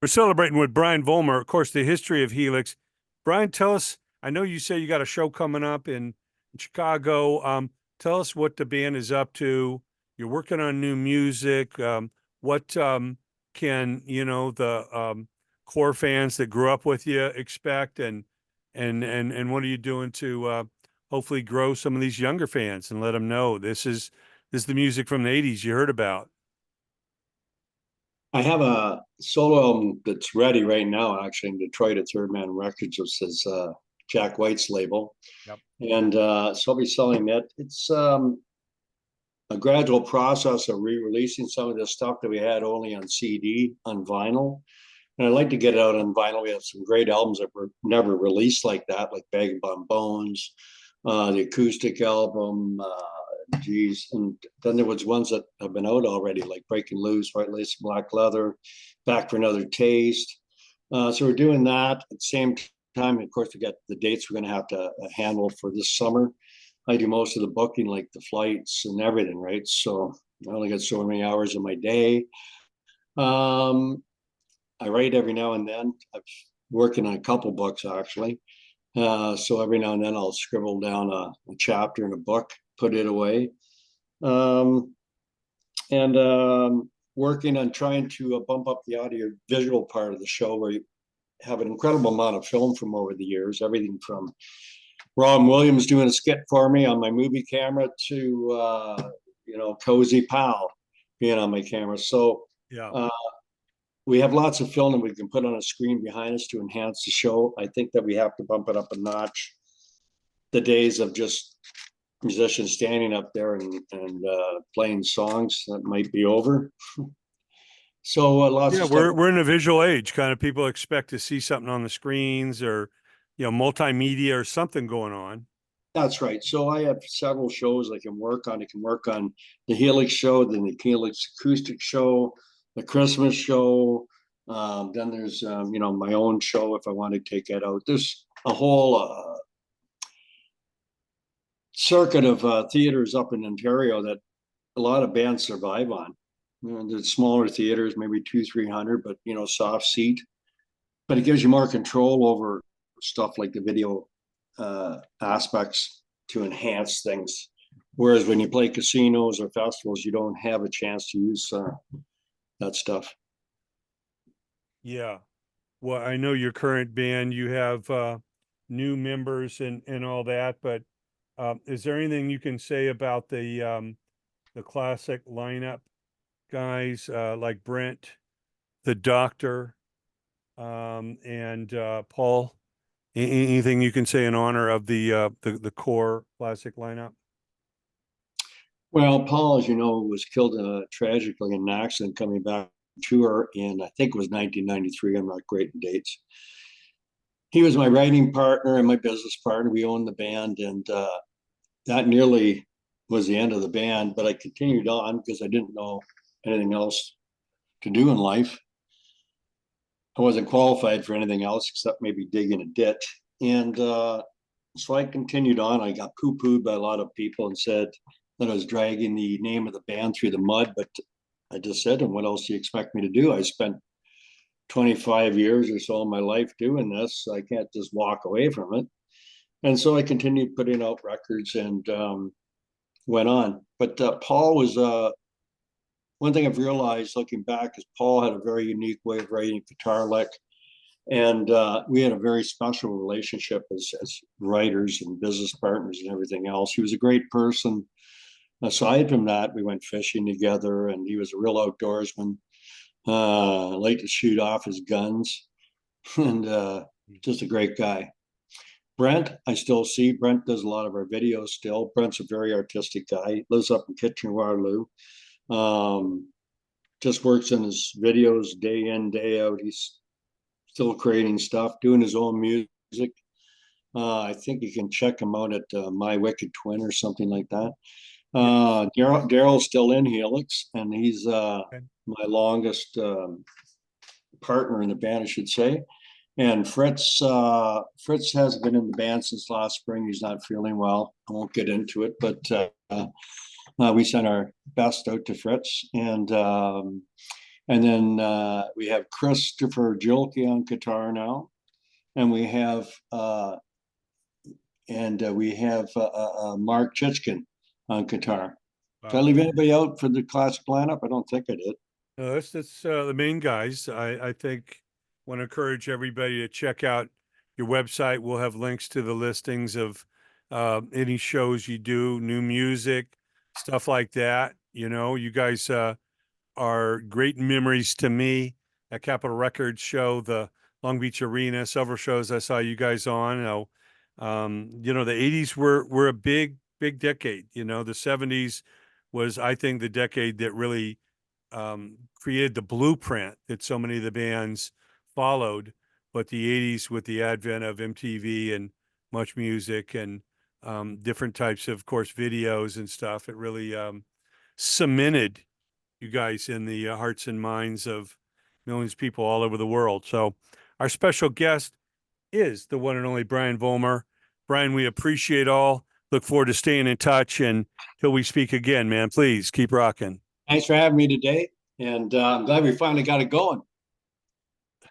we're celebrating with Brian VOLLMER, of course, the history of HELIX. Brian, tell us, I know you say you got a show coming up in Chicago. Tell us what the band is up to. You're working on new music. What can, the core fans that grew up with you expect, and what are you doing to hopefully grow some of these younger fans and let them know this is the music from the 80s you heard about. I have a solo album that's ready right now, actually in Detroit at Third Man Records, which is Jack White's label. Yep. And so I'll be selling that. It's a gradual process of re-releasing some of the stuff that we had only on CD, on vinyl. And I'd like to get it out on vinyl. We have some great albums that were never released like that, like Vagabond Bones, the acoustic album, and then there was ones that have been out already, like Breaking Loose, White Lace, Black Leather, Back for Another Taste. So we're doing that at the same time. Of course, we got the dates we're going to have to handle for this summer. I do most of the booking, like the flights and everything, right? So I only got so many hours in my day. I write every now and then. I'm working on a couple books, actually. So every now and then I'll scribble down a chapter in a book, put it away. And working on trying to bump up the audio visual part of the show, where you have an incredible amount of film from over the years, everything from Ron Williams doing a skit for me on my movie camera to, Cozy Pal being on my camera. So Yeah. We have lots of film that we can put on a screen behind us to enhance the show. I think that we have to bump it up a notch. The days of just musicians standing up there and playing songs, that might be over. So lots Yeah, of stuff. we're in a visual age. Kind of people expect to see something on the screens or, multimedia or something going on. That's right. So I have several shows I can work on. I can work on the Helix show, then the Helix acoustic show, the Christmas show. Then there's, my own show if I want to take it out. There's a whole circuit of theaters up in Ontario that a lot of bands survive on. The smaller theaters, maybe 200-300, but soft seat. But it gives you more control over stuff like the video aspects to enhance things. Whereas when you play casinos or festivals, you don't have a chance to use that stuff. Yeah. Well, I know your current band, you have new members and all that, but is there anything you can say about the classic lineup guys like Brent, the Doctor, and Paul? Anything you can say in honor of the core classic lineup? Well, Paul, as you know, was killed tragically in an accident coming back tour in, I think it was 1993. I'm not great in dates. He was my writing partner and my business partner. We owned the band, and that nearly was the end of the band. But I continued on because I didn't know anything else to do in life. I wasn't qualified for anything else except maybe digging a ditch. And so I continued on. I got poo-pooed by a lot of people and said that I was dragging the name of the band through the mud, but I just said, and what else do you expect me to do? I spent 25 years or so of my life doing this. So I can't just walk away from it. And so I continued putting out records and went on. But Paul was one thing I've realized looking back is Paul had a very unique way of writing guitar lick. And we had a very special relationship as writers and business partners and everything else. He was a great person. Aside from that, we went fishing together, and he was a real outdoorsman. Liked to shoot off his guns, and just a great guy. Brent, I still see. Brent does a lot of our videos still. Brent's a very artistic guy. He lives up in Kitchener-Waterloo. Just works in his videos day in, day out. He's still creating stuff, doing his own music. I think you can check him out at My Wicked Twin or something like that. Daryl's still in Helix, and he's my longest partner in the band, I should say. And Fritz hasn't been in the band since last spring. He's not feeling well. I won't get into it, but we sent our best out to Fritz. And And then we have Christopher Jolke on guitar now, and we have Mark Chitkin on guitar. Did I Wow. leave anybody out for the classic lineup? I don't think I did. No, that's the main guys. I think want to encourage everybody to check out your website. We'll have links to the listings of any shows you do, new music, stuff like that. You know, you guys are great memories to me. At Capitol Records show, the Long Beach Arena, several shows I saw you guys on. You know, the '80s were a big decade. You know, the '70s was, I think, the decade that really created the blueprint that so many of the bands followed. But the '80s, with the advent of MTV and Much Music and different types of course, videos and stuff, it really cemented you guys in the hearts and minds of millions of people all over the world. So, our special guest is the one and only Brian VOLLMER. Brian, we appreciate all. Look forward to staying in touch, and till we speak again, man, please keep rocking. Thanks for having me today, and I'm glad we finally got it going.